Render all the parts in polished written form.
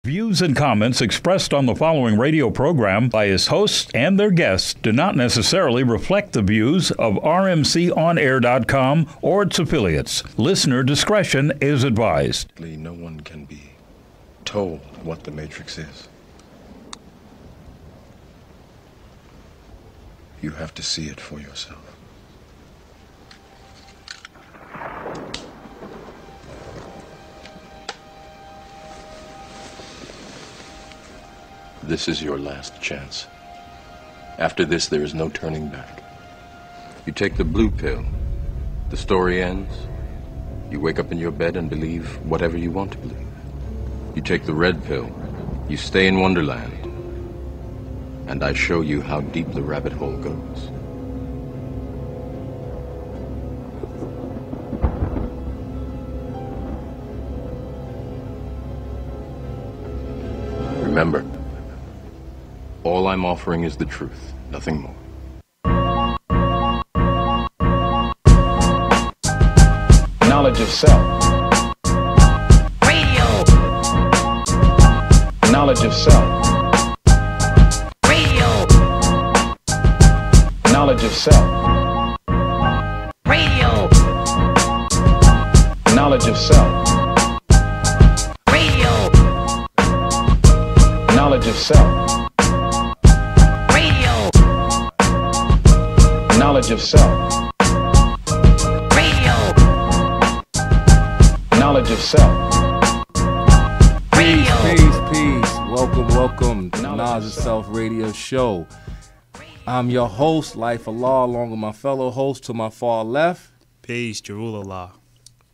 Views and comments expressed on the following radio program by its hosts and their guests do not necessarily reflect the views of RMCOnAir.com or its affiliates. Listener discretion is advised. No one can be told what the Matrix is. You have to see it for yourself. This is your last chance. After this, there is no turning back. You take the blue pill, the story ends. You wake up in your bed and believe whatever you want to believe. You take the red pill, you stay in Wonderland, and I show you how deep the rabbit hole goes. Remember, all I'm offering is the truth, nothing more. Knowledge of self. Radio. Knowledge of self. Radio. Knowledge of self. Radio. Knowledge of self. Radio. Knowledge of self. Radio. Knowledge of self. Radio. Knowledge of self. Radio. Peace. Welcome to the Knowledge of Self radio show. I'm your host, Life Allah, along with my fellow host to my far left. Peace, Jerule Allah.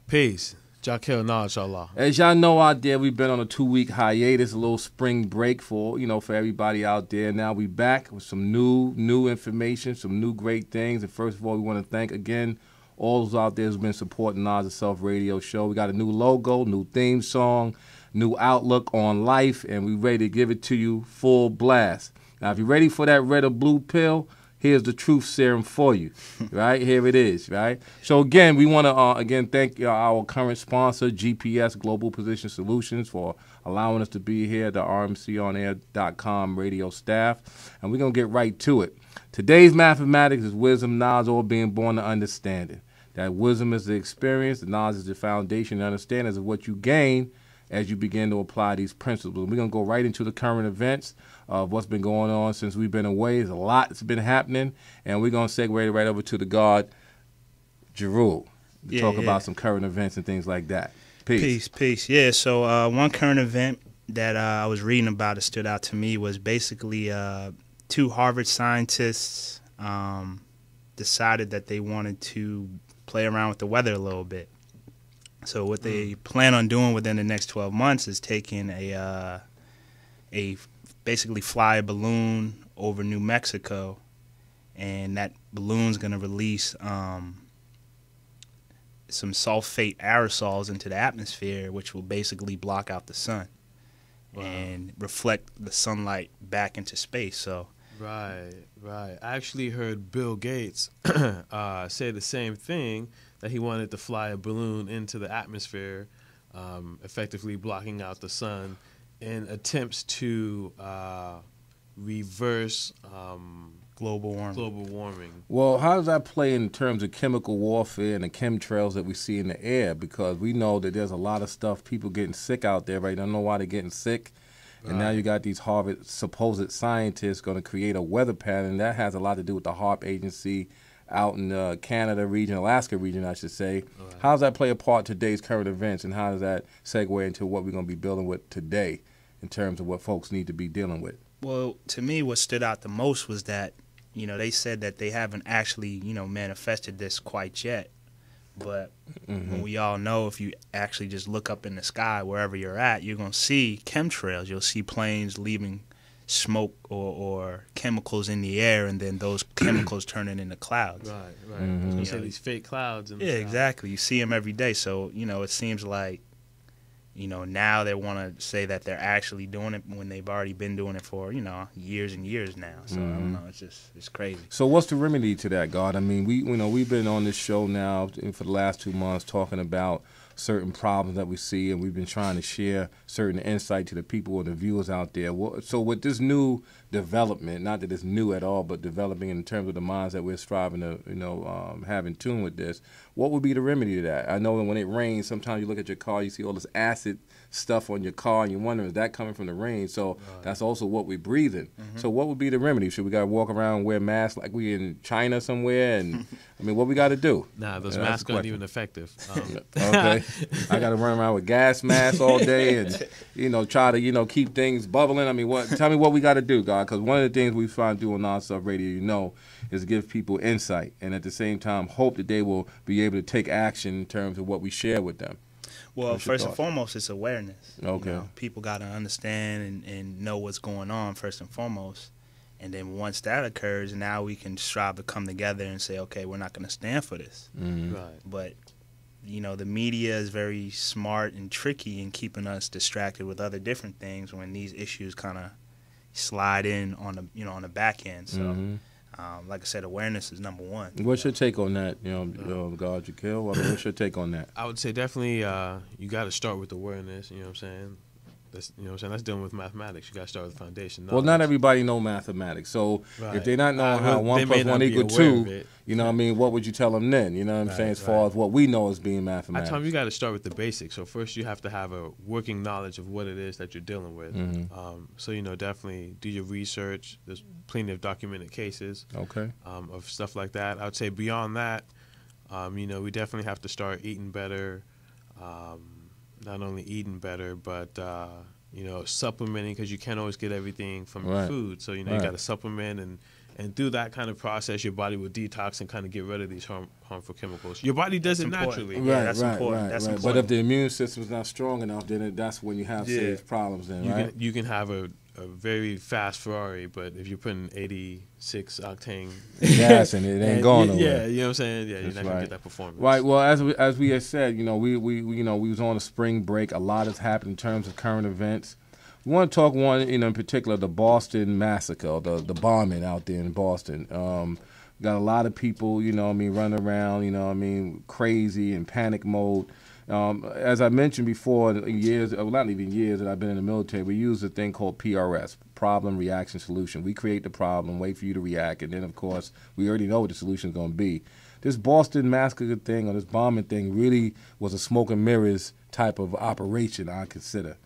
Peace. Jakil and Jerule. As y'all know out there, we've been on a 2-week hiatus, a little spring break for everybody out there. Now we back with some new information, some new great things. And first of all, we want to thank again all those out there who's been supporting Knowledge of Self radio show. We got a new logo, new theme song, new outlook on life, and we're ready to give it to you full blast. Now, if you're ready for that red or blue pill, here's the truth serum for you, right? Here it is, right? So, again, we want to, thank our current sponsor, GPS Global Position Solutions, for allowing us to be here, the RMCOnAir.com radio staff, and we're going to get right to it. Today's mathematics is wisdom, knowledge, all being born to understanding. That wisdom is the experience, the knowledge is the foundation, and understanding is what you gain as you begin to apply these principles. We're going to go right into the current events of what's been going on since we've been away. There's a lot that's been happening, and we're going to segue right over to the God, Jerule, to talk about some current events and things like that. Peace. Yeah, so one current event that I was reading about that stood out to me was basically 2 Harvard scientists decided that they wanted to play around with the weather a little bit. So what they plan on doing within the next 12 months is taking a basically fly a balloon over New Mexico, and that balloon's going to release some sulfate aerosols into the atmosphere, which will basically block out the sun and reflect the sunlight back into space. So Right. I actually heard Bill Gates say the same thing, that he wanted to fly a balloon into the atmosphere, effectively blocking out the sun, in attempts to reverse global warming. Well, how does that play in terms of chemical warfare and the chemtrails that we see in the air? Because we know that there's a lot of stuff, people getting sick out there, right? Don't know why they're getting sick. And now you got these Harvard supposed scientists going to create a weather pattern. That has a lot to do with the HAARP agency out in the Canada region, Alaska region, I should say. Right. How does that play a part in today's current events, and how does that segue into what we're going to be building with today in terms of what folks need to be dealing with? Well, to me, what stood out the most was that, they said that they haven't actually, manifested this quite yet. But we all know, if you actually just look up in the sky wherever you're at, you're going to see chemtrails. You'll see planes leaving smoke or chemicals in the air, and then those chemicals turning into clouds. Right. I was going to say these fake clouds. In the sky. Exactly. You see them every day. So, it seems like, now they want to say that they're actually doing it when they've already been doing it for, years and years now. So, I don't know. It's crazy. So what's the remedy to that, God? I mean, we've been on this show now for the last 2 months talking about certain problems that we see, and we've been trying to share certain insight to the people or the viewers out there. So with this new development, not that it's new at all, but developing in terms of the minds that we're striving to, have in tune with this, what would be the remedy to that? I know that when it rains, sometimes you look at your car, you see all this acid stuff on your car, and you're wondering, is that coming from the rain? So that's also what we're breathing. So what would be the remedy? Should we got to walk around and wear masks like we in China somewhere? And I mean, what we got to do? Nah, those masks aren't even effective. Okay, I got to run around with gas masks all day and try to keep things bubbling. I mean, tell me what we got to do, God? Because one of the things we find doing non-stop radio, is give people insight, and at the same time hope that they will be able to take action in terms of what we share with them. Well, first and foremost, it's awareness. Okay. People got to understand and know what's going on first and foremost. And then once that occurs, now we can strive to come together and say, okay, we're not going to stand for this. Mm-hmm. Right. But, the media is very smart and tricky in keeping us distracted with other different things when these issues kind of slide in on the back end. So, like I said, awareness is number one. What's your take on that, God, Jakil? What's your take on that? I would say definitely you got to start with awareness. You know what I'm saying? That's dealing with mathematics. You got to start with the foundation. Well, not everybody know mathematics. So if they're not knowing how 1 + 1 = 2, what would you tell them then? You know what I'm saying? As far as what we know as being mathematics. I tell them you got to start with the basics. So first you have to have a working knowledge of what it is that you're dealing with. So definitely do your research. There's plenty of documented cases. Okay. Of stuff like that. I would say beyond that, we definitely have to start eating better. Not only eating better, but supplementing, because you can't always get everything from your food. So you got to supplement, and through that kind of process, your body will detox and kind of get rid of these harmful chemicals. Your body does it naturally. That's important. That's important. But if the immune system's not strong enough, then that's when you have serious problems. Then you can have a very fast Ferrari, but if you're putting 86 octane gas and it ain't going nowhere. Yeah, you know what I'm saying? Yeah, you're not gonna get that performance. Right. Well, as we had said, we was on a spring break. A lot has happened in terms of current events. We want to talk one, in particular, the Boston massacre, the bombing out there in Boston. Got a lot of people, running around, crazy and panic mode. As I mentioned before, not even years that I've been in the military, we use a thing called PRS, problem, reaction, solution. We create the problem, wait for you to react, and then, of course, we already know what the solution is going to be. This Boston massacre thing or this bombing thing really was a smoke and mirrors type of operation, I consider.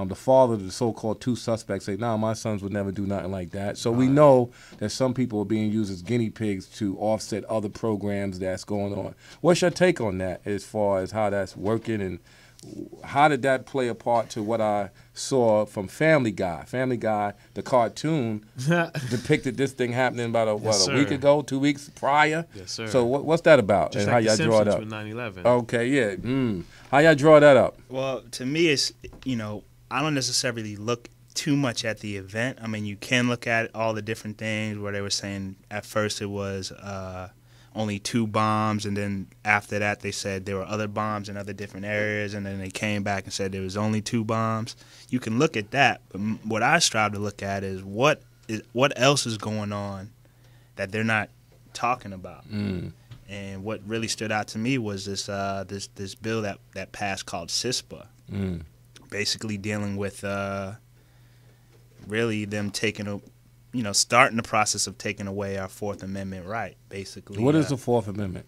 The father of the so-called two suspects say, my sons would never do nothing like that. So we know that some people are being used as guinea pigs to offset other programs that's going on. What's your take on that as far as how that's working, and how did that play a part to what I saw from Family Guy? Family Guy, the cartoon, depicted this thing happening about a week ago, 2 weeks prior? Yes, sir. So what's that about, just and like how y'all draw it up? With 9/11. Okay, yeah. How y'all draw that up? Well, to me, it's, I don't necessarily look too much at the event. I mean, you can look at all the different things where they were saying at first it was only 2 bombs, and then after that they said there were other bombs in other different areas, and then they came back and said there was only 2 bombs. You can look at that, but what I strive to look at is what else is going on that they're not talking about. And what really stood out to me was this bill that passed called CISPA. Basically dealing with really them taking starting the process of taking away our Fourth Amendment right, basically. What is the Fourth Amendment?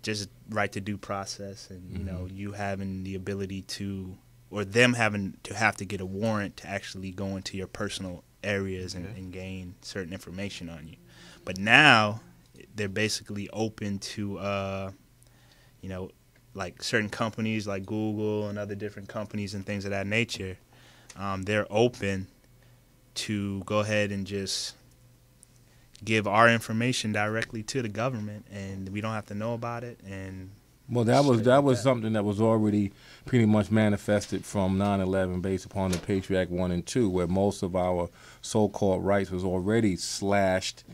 Just right to due process, and you having the ability to, or them having to have to get a warrant to actually go into your personal areas and gain certain information on you. But now they're basically open to like certain companies like Google and other different companies and things of that nature, they're open to go ahead and just give our information directly to the government, and we don't have to know about it. And well, that was something that was already pretty much manifested from 9/11 based upon the Patriot Act 1 and 2, where most of our so-called rights was already slashed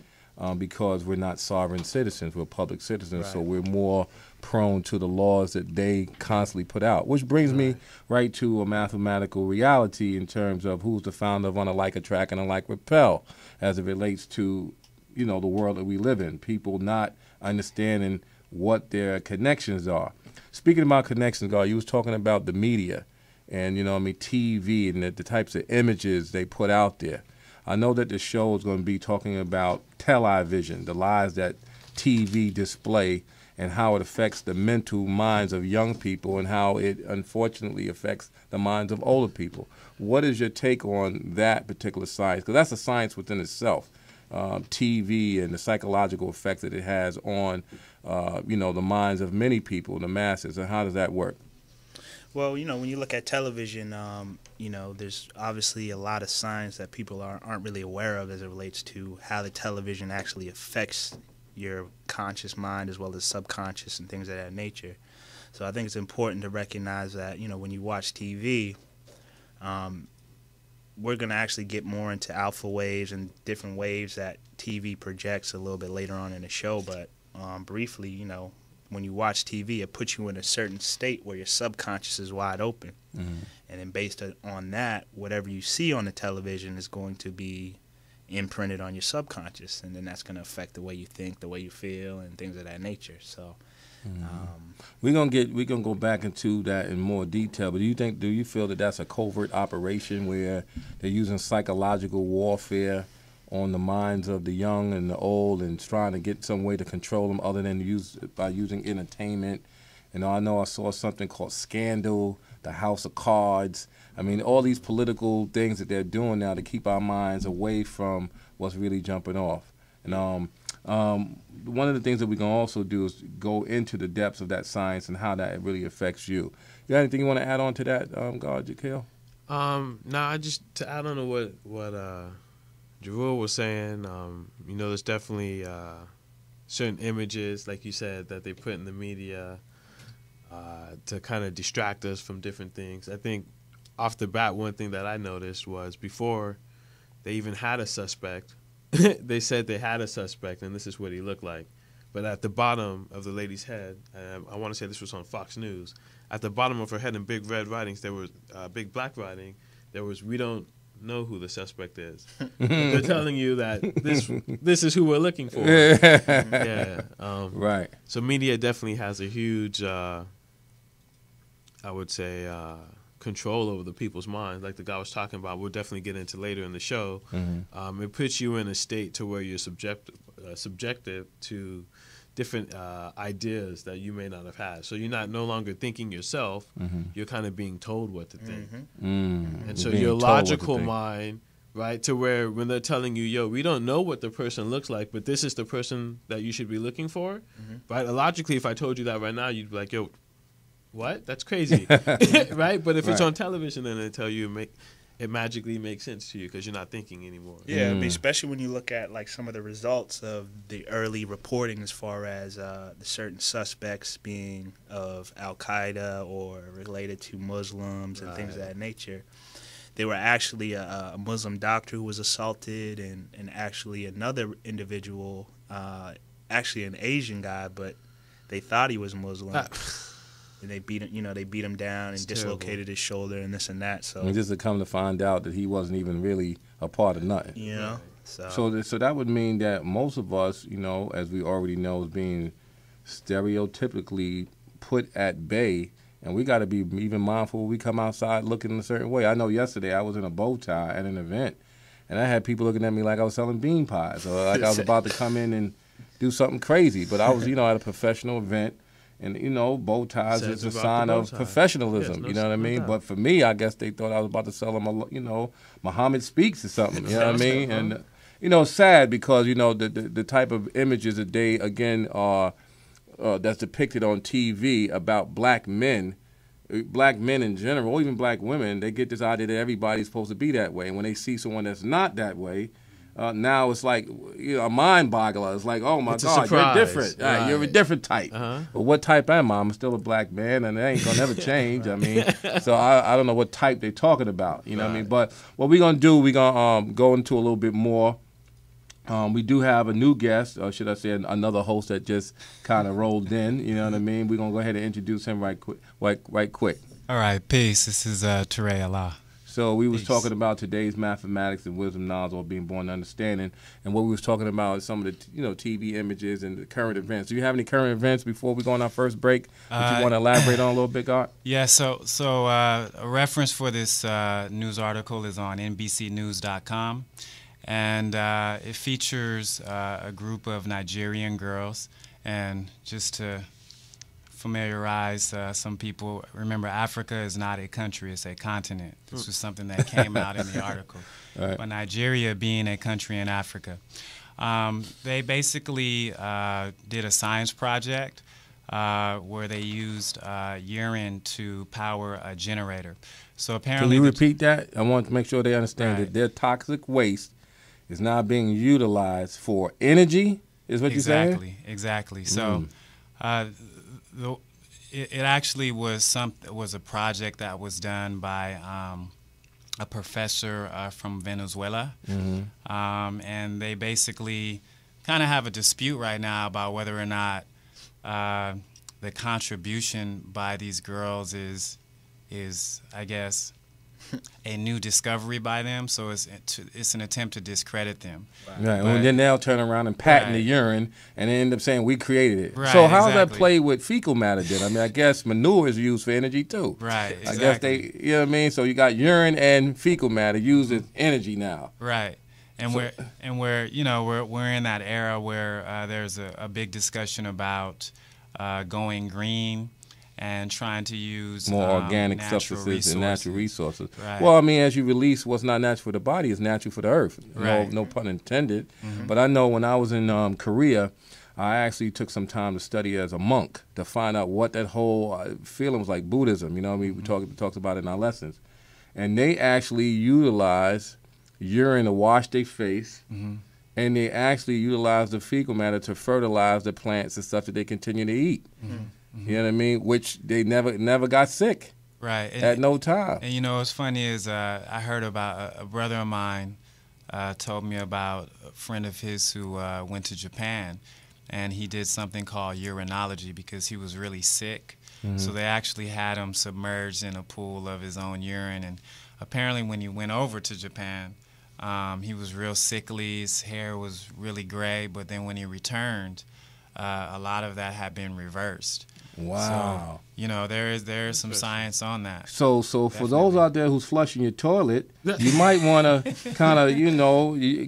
because we're not sovereign citizens, we're public citizens, so we're more prone to the laws that they constantly put out, which brings me right to a mathematical reality in terms of who's the founder of unlike attract and unlike repel as it relates to, the world that we live in, people not understanding what their connections are. Speaking about connections, God, you was talking about the media and, TV and the types of images they put out there. I know that the show is going to be talking about television, the lies that TV display and how it affects the mental minds of young people and how it unfortunately affects the minds of older people. What is your take on that particular science? Because that's a science within itself, TV and the psychological effects that it has on, the minds of many people, the masses, and how does that work? Well, when you look at television, there's obviously a lot of signs that people aren't really aware of as it relates to how the television actually affects your conscious mind as well as subconscious and things of that nature. So I think it's important to recognize that, when you watch TV, we're going to actually get more into alpha waves and different waves that TV projects a little bit later on in the show. But briefly, when you watch TV, it puts you in a certain state where your subconscious is wide open. Mm-hmm. And then based on that, whatever you see on the television is going to be imprinted on your subconscious, and then that's going to affect the way you think, the way you feel, and things of that nature. So we're gonna go back into that in more detail. But do you feel that that's a covert operation where they're using psychological warfare on the minds of the young and the old and trying to get some way to control them other than by using entertainment? I know I saw something called Scandal, the House of Cards. I mean, all these political things that they're doing now to keep our minds away from what's really jumping off. And one of the things that we can also do is go into the depths of that science and how that really affects you. You got anything you want to add on to that, God, Jakil? Just to add on to what Jerule was saying, there's definitely certain images, like you said, that they put in the media to kind of distract us from different things. I think off the bat, one thing that I noticed was before they even had a suspect, they said they had a suspect and this is what he looked like. But at the bottom of the lady's head, I want to say this was on Fox News, at the bottom of her head in big red writings, there was big black writing, there was, "We don't know who the suspect is." They're telling you that this is who we're looking for. Yeah. Right. So media definitely has a huge, I would say, control over the people's minds. Like the guy was talking about, we'll definitely get into later in the show. Mm-hmm. It puts you in a state to where you're subjective to different ideas that you may not have had. So you're no longer thinking yourself. Mm-hmm. You're kind of being told what to think. Mm-hmm. Mm-hmm. And so your logical mind, right, to where when they're telling you, we don't know what the person looks like, but this is the person that you should be looking for, mm-hmm. right? Logically, if I told you that right now, you'd be like, what? That's crazy, right? But if it's on television, then they tell you it magically makes sense to you because you're not thinking anymore. Yeah, especially when you look at like some of the results of the early reporting as far as the certain suspects being of Al-Qaeda or related to Muslims and things of that nature. They were actually a Muslim doctor who was assaulted and actually another individual, actually an Asian guy, but they thought he was Muslim. And they beat him down and dislocated his shoulder and this and that. So and just to come to find out that he wasn't even really a part of nothing. So that would mean that most of us, as we already know, is being stereotypically put at bay, and we got to be even mindful when we come outside looking in a certain way. I know yesterday I was in a bow tie at an event, and I had people looking at me like I was selling bean pies or like I was about to come in and do something crazy. But I was, at a professional event. And, bow ties is a sign of professionalism, you know what I mean? But for me, I guess they thought I was about to sell them, Muhammad Speaks or something, you know what I mean? And, it's sad because, the type of images that they, again, are that's depicted on TV about black men in general, or even black women, they get this idea that everybody's supposed to be that way. And when they see someone that's not that way, now it's like a mind boggler. It's like, oh my God, you're different. Right. You're a different type. But what type am I? I'm still a black man, and it ain't gonna never change. I mean, so I don't know what type they're talking about. You know what I mean? But what we're gonna do, we're gonna go into a little bit more. We do have a new guest, or should I say, another host that just kind of rolled in. You know what I mean? We're gonna go ahead and introduce him right quick. All right, peace. This is Toure All. So we was Peace. talking about today's mathematics and wisdom, knowledge, all being born to understanding, and what we was talking about is some of the TV images and the current events. Do you have any current events before we go on our first break that you want to elaborate on a little bit, God? Yeah, so a reference for this news article is on NBCnews.com, and it features a group of Nigerian girls, and just to familiarize some people, remember Africa is not a country, it's a continent. This was something that came out in the article. Right. But Nigeria being a country in Africa. They basically did a science project where they used urine to power a generator. So apparently, Can you repeat that? I want to make sure they understand Right. that their toxic waste is now being utilized for energy. Is what you're saying? Exactly. So, it actually was a project that was done by a professor from Venezuela, and they basically kind of have a dispute right now about whether or not the contribution by these girls is I guess a new discovery by them. So it's an attempt to discredit them. Right. But- And then they'll turn around and patent the Right. urine, and they end up saying we created it. Right, So how does that exactly. play with fecal matter then? I mean, I guess manure is used for energy too. Right. I Exactly. guess they, you know what I mean? So you got urine and fecal matter used as energy now. Right. And we're in that era where there's a big discussion about going green and trying to use More organic natural substances and natural resources. Right. Well, I mean, as you release what's not natural for the body is natural for the earth. Right. No pun intended. But I know when I was in Korea, I actually took some time to study as a monk to find out what that whole feeling was like. Buddhism, you know what I mean? We talked about it in our lessons. And they actually utilize urine to wash their face, and they actually utilize the fecal matter to fertilize the plants and stuff that they continue to eat. You know what I mean? Which they never got sick Right. at no time. And you know what's funny is I heard about a brother of mine told me about a friend of his who went to Japan, and he did something called urinology because he was really sick. So they actually had him submerged in a pool of his own urine, and apparently when he went over to Japan, he was real sickly, his hair was really gray, but then when he returned, a lot of that had been reversed. Wow. So, you know, there is some science on that. So for those out there who's flushing your toilet, you might want to kind of,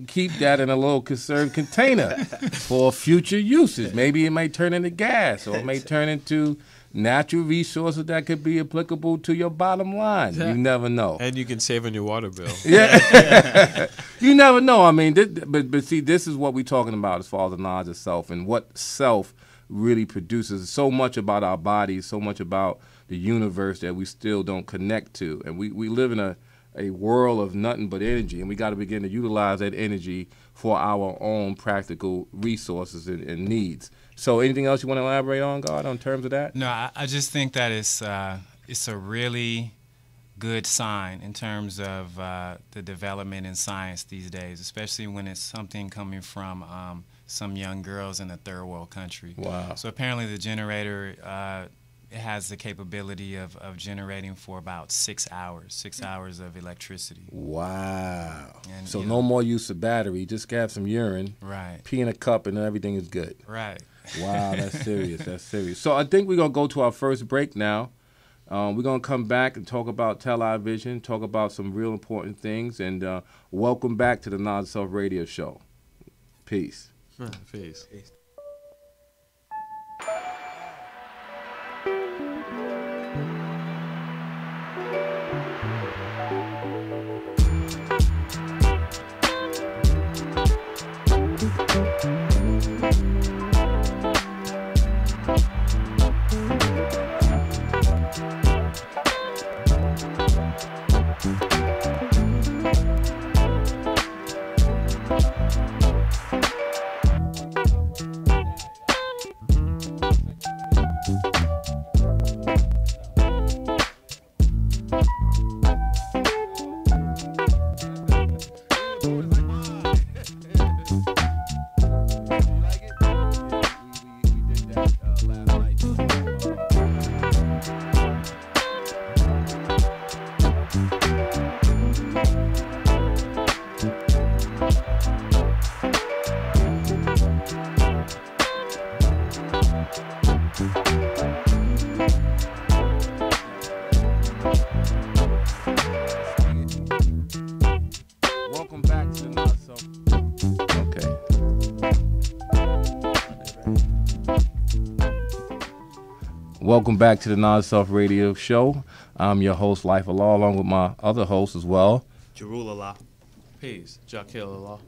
keep that in a little conserved container for future uses. Maybe it may turn into gas, or it may turn into natural resources that could be applicable to your bottom line. You never know. And you can save on your water bill. Yeah. You never know. I mean, but see, this is what we're talking about as far as the knowledge of self and what self really produces. So much about our bodies, so much about the universe that we still don't connect to. And we live in a world of nothing but energy, and we got to begin to utilize that energy for our own practical resources and needs. So anything else you want to elaborate on, God, on terms of that? No, I just think that it's a really good sign in terms of the development in science these days, especially when it's something coming from some young girls in a third world country. Wow. So apparently the generator it has the capability of generating for about 6 hours of electricity. Wow. And, So you no know- more use of battery. Just have some urine, Right. pee in a cup, and everything is good. Right. Wow, that's serious. That's serious. So I think we're going to go to our first break now. We're going to come back and talk about television, talk about some real important things, and welcome back to the Knowledge Self Radio Show. Peace. Peace. Welcome back to the Not So. Okay. Welcome back to the Non-Self Radio Show. I'm your host, Life Allah, along with my other hosts as well. Jerule Allah. Peace. Jakil Allah.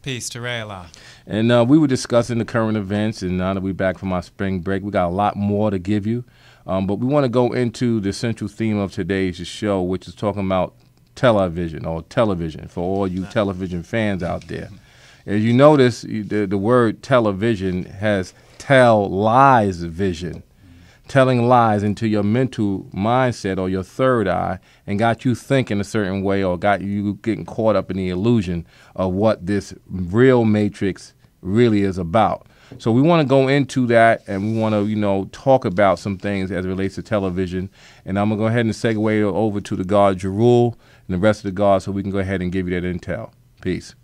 Peace, Toure All. And we were discussing the current events, and now that we're back from our spring break, we got a lot more to give you. But we want to go into the central theme of today's show, which is talking about television for all you television fans out there. As you notice, the word television has tell lies vision, telling lies into your mental mindset or your third eye and got you thinking a certain way or got you getting caught up in the illusion of what this real matrix really is about. So we want to go into that, and we want to, talk about some things as it relates to television. And I'm going to go ahead and segue over to the God Jerule and the rest of the gods so we can go ahead and give you that intel. Peace.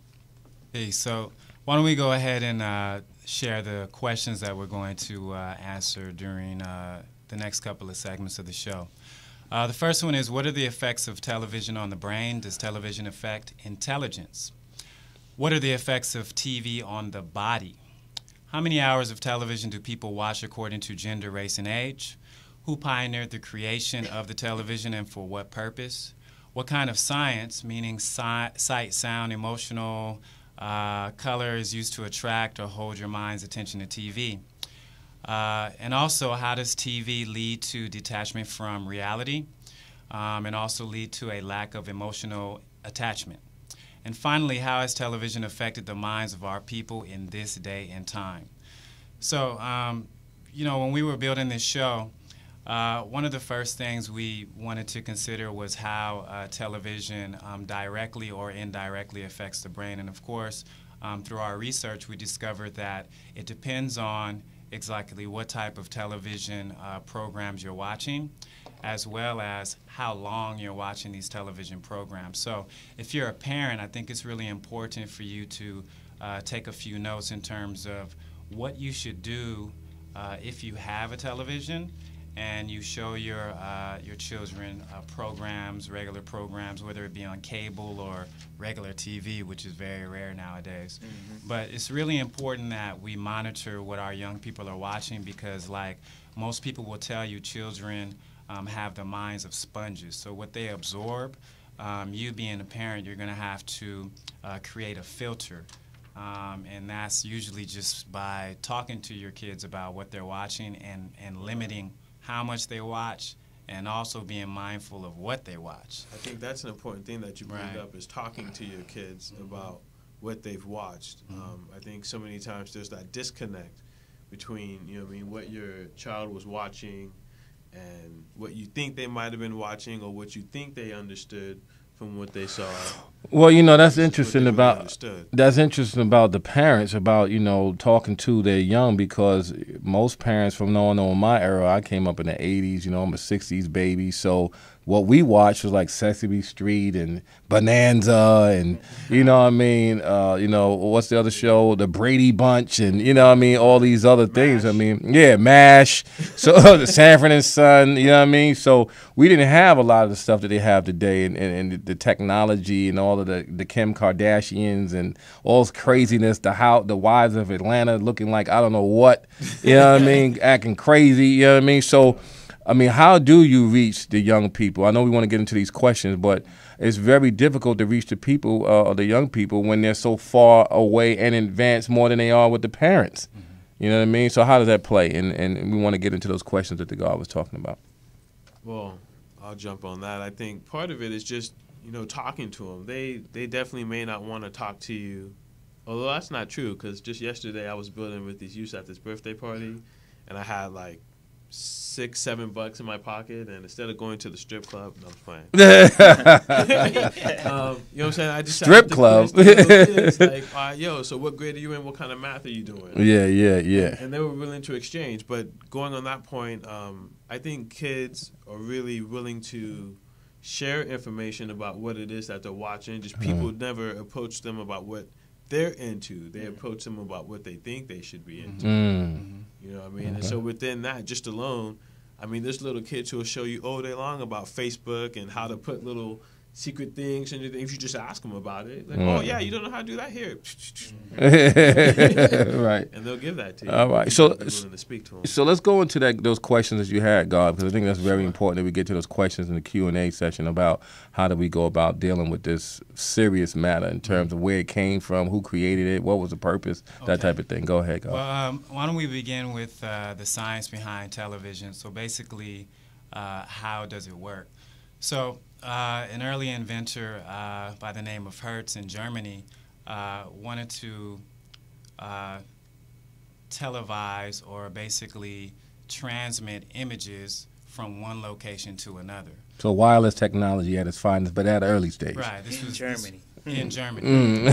Peace. So why don't we go ahead and share the questions that we're going to answer during the next couple of segments of the show. The first one is, what are the effects of television on the brain? Does television affect intelligence? What are the effects of TV on the body? How many hours of television do people watch according to gender, race, and age? Who pioneered the creation of the television and for what purpose? What kind of science, meaning sight, sound, emotional, color, is used to attract or hold your mind's attention to TV? And also, how does TV lead to detachment from reality and also lead to a lack of emotional attachment? And finally, how has television affected the minds of our people in this day and time? So, when we were building this show, one of the first things we wanted to consider was how television directly or indirectly affects the brain. And of course, through our research, we discovered that it depends on exactly what type of television programs you're watching, as well as how long you're watching these television programs. So if you're a parent, I think it's really important for you to take a few notes in terms of what you should do if you have a television and you show your children programs, regular programs, whether it be on cable or regular TV, which is very rare nowadays. Mm-hmm. But it's really important that we monitor what our young people are watching because, like most people will tell you, children have the minds of sponges. So what they absorb, you being a parent, you're going to have to create a filter. And that's usually just by talking to your kids about what they're watching and limiting how much they watch, and also being mindful of what they watch. I think that's an important thing that you bring up is talking to your kids about what they've watched. I think so many times there's that disconnect between, what your child was watching and what you think they might have been watching or what you think they understood from what they saw. Well, that's interesting about the parents, about talking to their young, because most parents from knowing on my era, I came up in the 80s, I'm a 60s baby, so what we watched was like Sesame Street and Bonanza and what's the other show, the Brady Bunch, and all these other things. MASH, so the Sanford and Son, so we didn't have a lot of the stuff that they have today, and the technology and all of the Kim Kardashians and all this craziness, the wives of Atlanta looking like I don't know what, acting crazy, so how do you reach the young people? I know we want to get into these questions, but it's very difficult to reach the people, or the young people, when they're so far away and advanced more than they are with the parents. Mm-hmm. You know what I mean? So how does that play? And we want to get into those questions that the God was talking about. Well, I'll jump on that. I think part of it is just, talking to them. They definitely may not want to talk to you, although that's not true, because just yesterday I was building with these youth at this birthday party, and I had like $6-7 in my pocket, and instead of going to the strip club, no, I'm playing. You know what I'm saying? I just strip club. Kids, like, so what grade are you in? What kind of math are you doing? Yeah. And they were willing to exchange. But going on that point, I think kids are really willing to share information about what it is that they're watching. Just people never approach them about what they're into. They approach them about what they think they should be into. You know what I mean? Okay. And so within that, just alone, there's little kids who will show you all day long about Facebook and how to put little secret things and if you just ask them about it, like, oh yeah, you don't know how to do that here, Right. and they'll give that to you. All right. So willing to speak to them. So let's go into those questions that you had, God, because I think that's very important that we get to those questions in the Q&A session about how do we go about dealing with this serious matter in terms of where it came from, who created it, what was the purpose, that type of thing. Go ahead, God. Well, why don't we begin with the science behind television? So basically, how does it work? So an early inventor by the name of Hertz in Germany wanted to televise or basically transmit images from one location to another. So wireless technology at its finest, but at an early stage. Right. This was Germany. In Germany.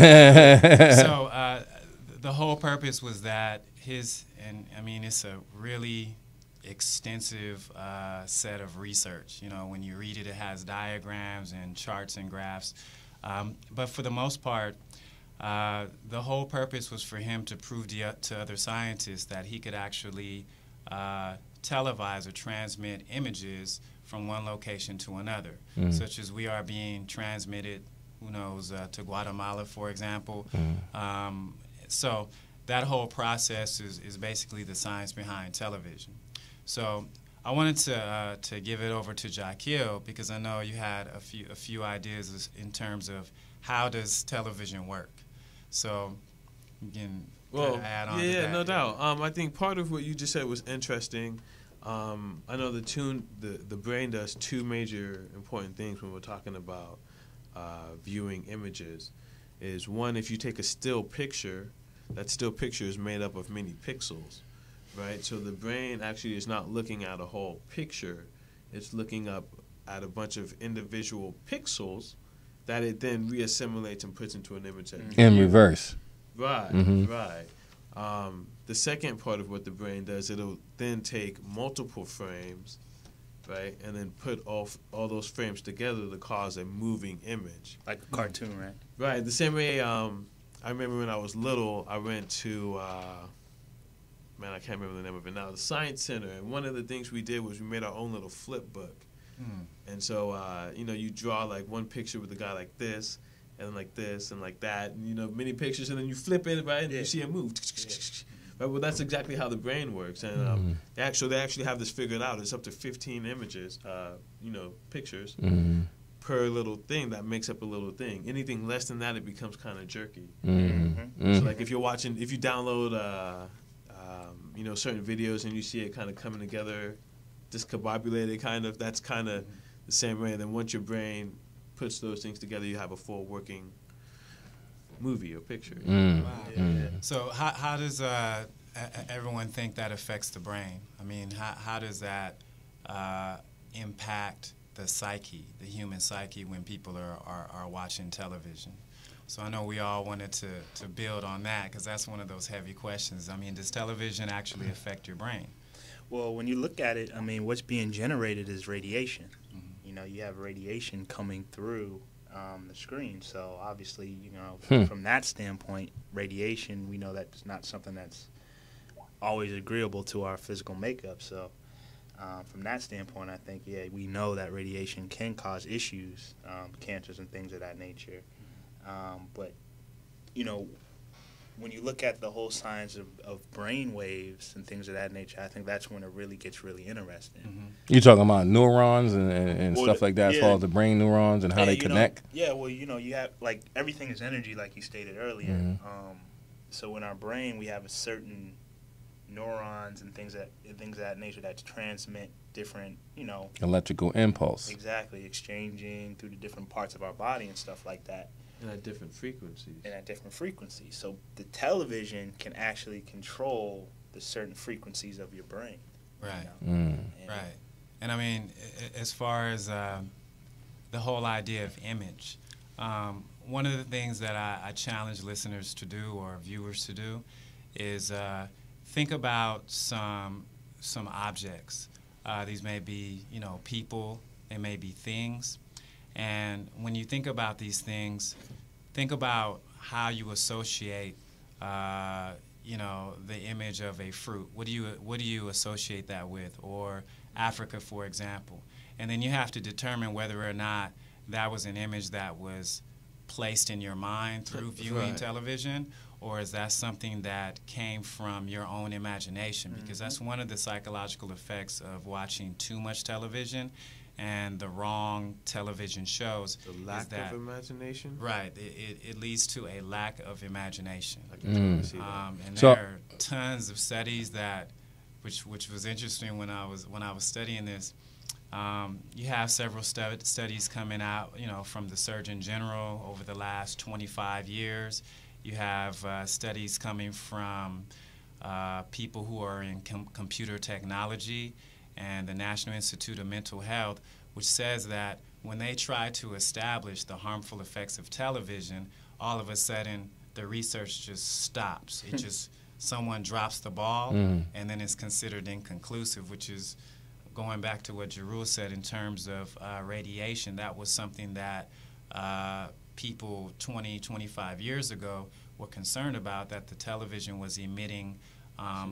So the whole purpose was that it's a really extensive set of research. You know, when you read it, it has diagrams and charts and graphs. But for the most part, the whole purpose was for him to prove to other scientists that he could actually televise or transmit images from one location to another, such as we are being transmitted, who knows, to Guatemala, for example. So that whole process is basically the science behind television. So I wanted to give it over to Jakil because I know you had a few ideas in terms of how does television work. So you can add on to that. No doubt. I think part of what you just said was interesting. I know the brain does two major important things when we're talking about viewing images. Is one, if you take a still picture, that still picture is made up of many pixels, right? So the brain actually is not looking at a whole picture. It's looking up at a bunch of individual pixels that it then reassimilates and puts into an image. In reverse. Right, right. The second part of what the brain does, it'll then take multiple frames, right, and then put all those frames together to cause a moving image. Like a cartoon, right? Right. The same way, I remember when I was little, I went to, I can't remember the name of it now, the Science Center, and one of the things we did was we made our own little flip book. And so, you draw like one picture with a guy like this, and then like this, and like that, and, many pictures, and then you flip it, right, and you see it move. Right, well, that's exactly how the brain works. And they actually have this figured out. It's up to 15 images, pictures, per little thing that makes up a little thing. Anything less than that, it becomes kind of jerky. So, like, if you download, certain videos and you see it kind of coming together, discombobulated kind of, that's kind of the same way. And then once your brain puts those things together, you have a full working movie or picture. Wow. So how does everyone think that affects the brain? I mean, how does that impact the psyche, the human psyche, when people are watching television? So I know we all wanted to build on that because that's one of those heavy questions. I mean, does television actually affect your brain? Well, when you look at it, I mean, what's being generated is radiation. You have radiation coming through the screen. So obviously, from that standpoint, radiation, we know that's not something that's always agreeable to our physical makeup. So from that standpoint, I think, we know that radiation can cause issues, cancers and things of that nature. But, when you look at the whole science of brain waves and things of that nature, I think that's when it really gets really interesting. You're talking about neurons and stuff like that, as far as the brain neurons and how they connect? You have, like, everything is energy, like you stated earlier. So in our brain, we have a certain neurons and things of that nature that transmit different, electrical impulse. Exactly, exchanging through the different parts of our body and stuff like that. And at different frequencies. So the television can actually control the certain frequencies of your brain. Right. Right. And I mean, as far as the whole idea of image, one of the things that I challenge listeners to do or viewers to do is think about some objects. These may be, people, they may be things. And when you think about these things, think about how you associate, the image of a fruit. What do you associate that with? Or Africa, for example. And then you have to determine whether or not that was an image that was placed in your mind through viewing television, or is that something that came from your own imagination? Because that's one of the psychological effects of watching too much television and the wrong television shows. The lack of imagination? Right. It leads to a lack of imagination. I can totally see that. And there are tons of studies that, which was interesting when I was studying this. You have several studies coming out, from the Surgeon General over the last 25 years. You have studies coming from people who are in computer technology and the National Institute of Mental Health, which says that when they try to establish the harmful effects of television, all of a sudden the research just stops. It just, someone drops the ball, and then it's considered inconclusive, which is going back to what Jerule said in terms of radiation. That was something that people 20, 25 years ago were concerned about, that the television was emitting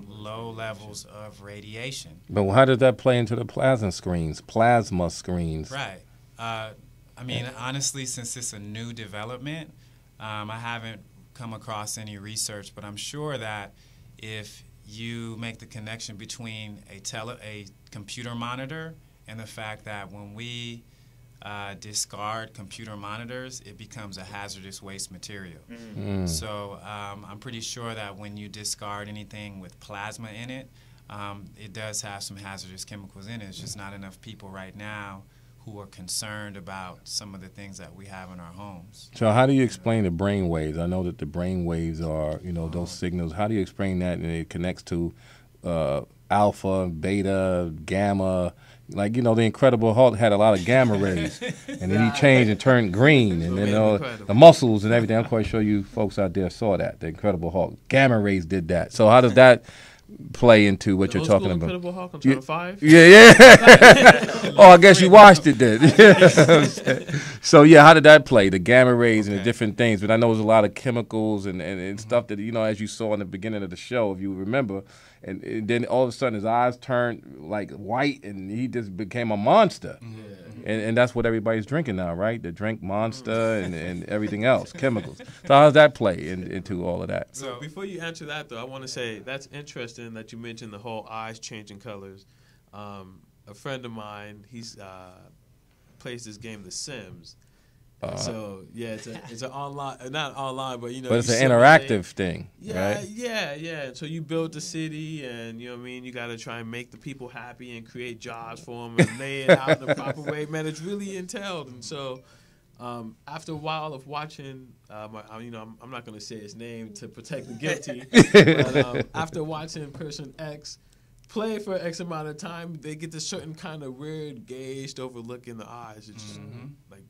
low levels of radiation. But how does that play into the plasma screens? Right. I mean, honestly, since it's a new development, I haven't come across any research, but I'm sure that if you make the connection between a computer monitor and the fact that when we discard computer monitors, it becomes a hazardous waste material. So I'm pretty sure that when you discard anything with plasma in it, it does have some hazardous chemicals in it. It's just not enough people right now who are concerned about some of the things that we have in our homes. So how do you explain the brain waves? I know that the brain waves are, those signals. How do you explain that, and it connects to alpha, beta, gamma? Like, the Incredible Hulk had a lot of gamma rays, and then he changed and turned green, and then the muscles and everything. I'm quite sure you folks out there saw that, the Incredible Hulk. Gamma rays did that. So how does that play into what you're talking about? Incredible Hulk on Channel 5? Yeah. Oh, I guess you watched it then. So, how did that play? The gamma rays and the different things. But I know there's a lot of chemicals and stuff that, as you saw in the beginning of the show, if you remember. And then all of a sudden his eyes turned like white and he just became a monster. And that's what everybody's drinking now, right? They drink Monster and everything else, chemicals. So how does that play into all of that? So before you answer that, though, I want to say that's interesting that you mentioned the whole eyes changing colors. A friend of mine, he's plays this game, The Sims. So it's an online, not online, but but it's an interactive thing, right? Yeah. So you build the city, and you got to try and make the people happy and create jobs for them and lay it out in the proper way. Man, it's really entailed. And so after a while of watching, I'm not going to say his name to protect the guilty, but after watching person X play for X amount of time, they get this certain kind of weird gazed over look in the eyes. It's just like.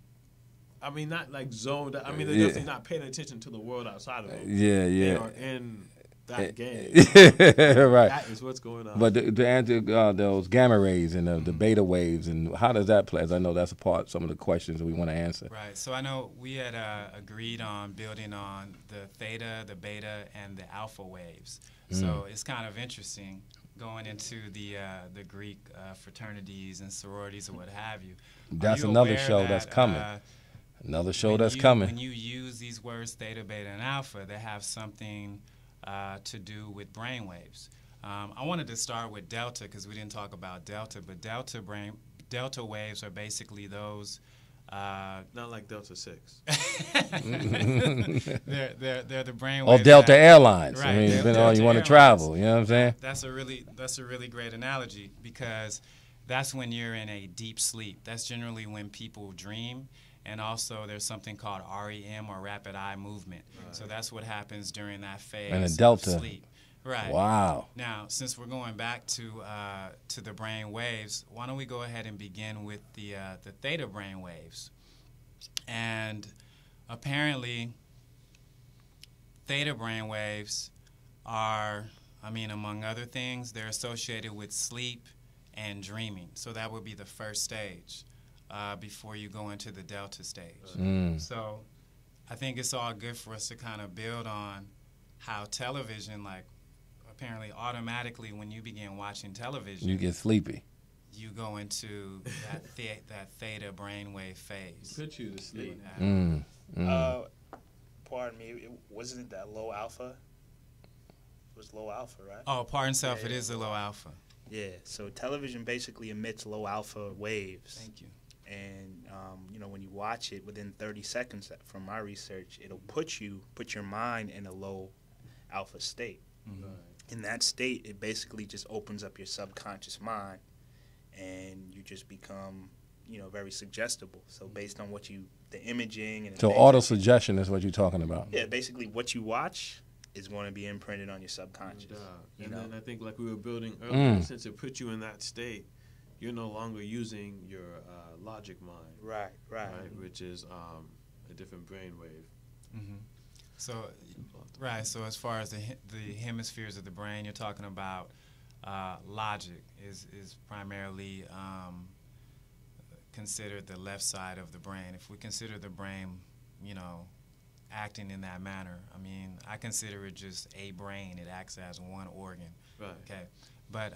Not like zoned out. They're definitely not paying attention to the world outside of them. Yeah. They are in that game. Right. That is what's going on. But to answer those gamma rays and the beta waves, and how does that play? As I know that's some of the questions that we want to answer. Right. So I know we had agreed on building on the theta, the beta, and the alpha waves. So it's kind of interesting going into the Greek fraternities and sororities or what have you. That's another show that's coming. Another show that's coming. When you use these words theta, beta, and alpha, they have something to do with brain waves. I wanted to start with delta because we didn't talk about delta, but delta waves are basically those. Not like Delta 6. they're the brain or waves. Delta Airlines. Right. Depending on you want to travel. You know what I'm saying? That's a really great analogy because that's when you're in a deep sleep. That's generally when people dream. And also there's something called REM or rapid eye movement. Right. So that's what happens during that phase and a delta. Of sleep. Right. Wow. Now, since we're going back to the brain waves, why don't we go ahead and begin with the theta brain waves? And apparently theta brain waves are, among other things, they're associated with sleep and dreaming. So that would be the first stage. Before you go into the delta stage. So I think it's all good for us to kind of build on how television, like apparently automatically when you begin watching television. You get sleepy. you go into that theta brainwave phase. Put you to sleep. Pardon me, wasn't it that low alpha? It was low alpha, right? Oh, pardon self, it is the low alpha. Yeah, so television basically emits low alpha waves. Thank you. And, when you watch it within 30 seconds from my research, it'll put your mind in a low alpha state. Mm-hmm. In that state, it basically just opens up your subconscious mind, and you just become, very suggestible. So based on the imaging and So auto-suggestion is what you're talking about. Yeah, basically what you watch is going to be imprinted on your subconscious. And then I think like we were building earlier, since it put you in that state, you're no longer using your logic mind. Right. Which is a different brain wave. Mm-hmm. So as far as the hemispheres of the brain, you're talking about logic is primarily considered the left side of the brain. If we consider the brain, acting in that manner, I consider it just a brain. It acts as one organ. Right. Okay. But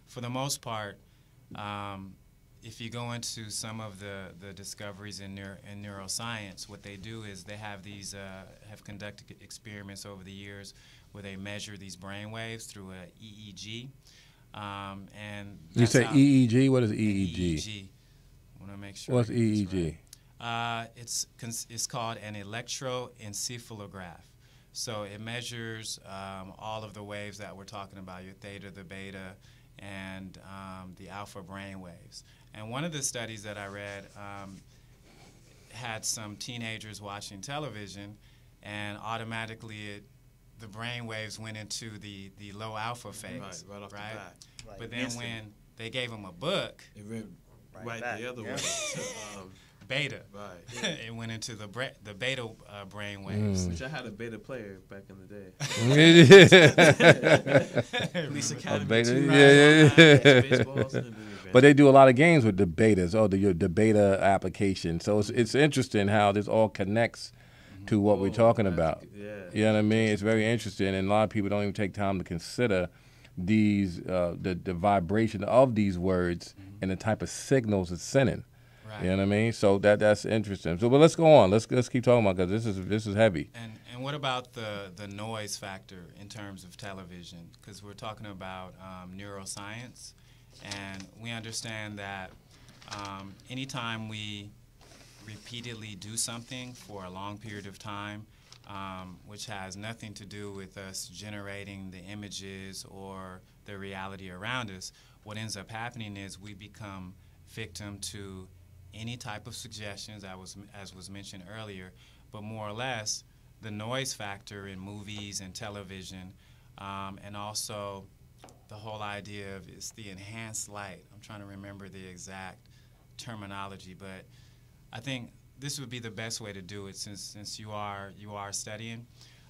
for the most part, if you go into some of the discoveries in neuroscience, what they do is they have have conducted experiments over the years where they measure these brain waves through a EEG. And you say EEG? What is EEG? EEG. I want to make sure. What's EEG? Right. It's called an electroencephalograph. So it measures all of the waves that we're talking about, your theta, the beta, and the alpha brain waves. And one of the studies that I read had some teenagers watching television, and automatically the brain waves went into the low alpha phase. Right off the bat. But then when they gave them a book, it went right the other way. Beta. Right. It went into the beta brain waves. Which I had a beta player back in the day. Police Academy. Beta, But they do a lot of games with the betas, the beta application. So it's interesting how this all connects to what we're talking about. You know what I mean? It's very interesting, and a lot of people don't even take time to consider these the vibration of these words and the type of signals it's sending. Right. You know what I mean? So that's interesting. So, but let's go on. Let's keep talking about, because this is heavy. And what about the noise factor in terms of television? Because we're talking about neuroscience, and we understand that anytime we repeatedly do something for a long period of time, which has nothing to do with us generating the images or the reality around us, what ends up happening is we become victim to any type of suggestions, as was mentioned earlier, but more or less the noise factor in movies and television, and also the whole idea of it's the enhanced light. I'm trying to remember the exact terminology, but I think this would be the best way to do it since you are studying.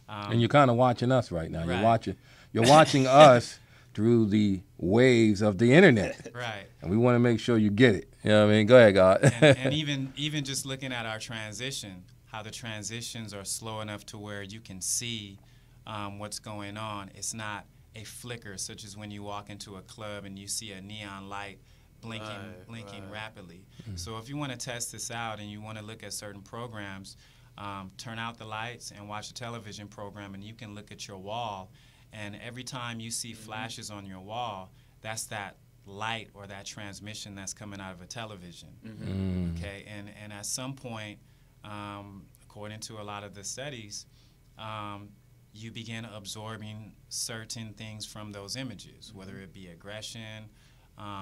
And you're kind of watching us right now. Right. You're watching us through the waves of the internet. Right. And we want to make sure you get it. You know what I mean? Go ahead, God. and even just looking at our transition, how the transitions are slow enough to where you can see what's going on. It's not a flicker, such as when you walk into a club and you see a neon light blinking rapidly. Mm-hmm. So if you want to test this out and you want to look at certain programs, turn out the lights and watch a television program, and you can look at your wall, and every time you see flashes on your wall, that's that light or that transmission that's coming out of a television. Mm-hmm. Okay, and at some point, according to a lot of the studies, you begin absorbing certain things from those images, whether it be aggression,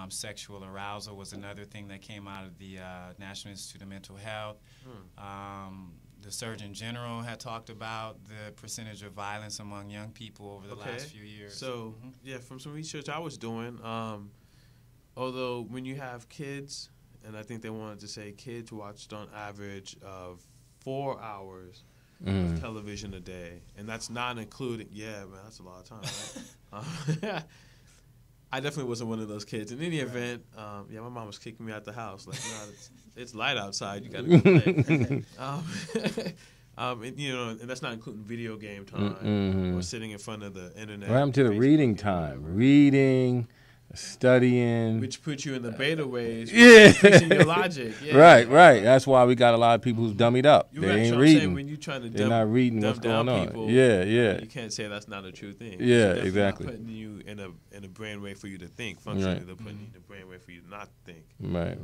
sexual arousal was another thing that came out of the National Institute of Mental Health. The Surgeon General had talked about the percentage of violence among young people over the last few years. So, from some research I was doing, although when you have kids, and I think they wanted to say kids watched on average of 4 hours of television a day, and that's not including, that's a lot of time, right? I definitely wasn't one of those kids. In any event, my mom was kicking me out the house. Like, no, it's light outside. You got to go play. And that's not including video game time or sitting in front of the internet. What happened to the reading time? Reading, studying. Which puts you in the beta ways. Yeah. Fixing your logic. Yeah. Right. That's why we got a lot of people who's dummied up. You're They right. ain't So I'm reading. saying when you trying to They're not reading what's dumb going down on. people, Yeah. you can't say that's not a true thing. Yeah, They're definitely exactly. Not putting you in a brain way for you to think. Functionally, they're putting you in a brain way for you to not think. Right.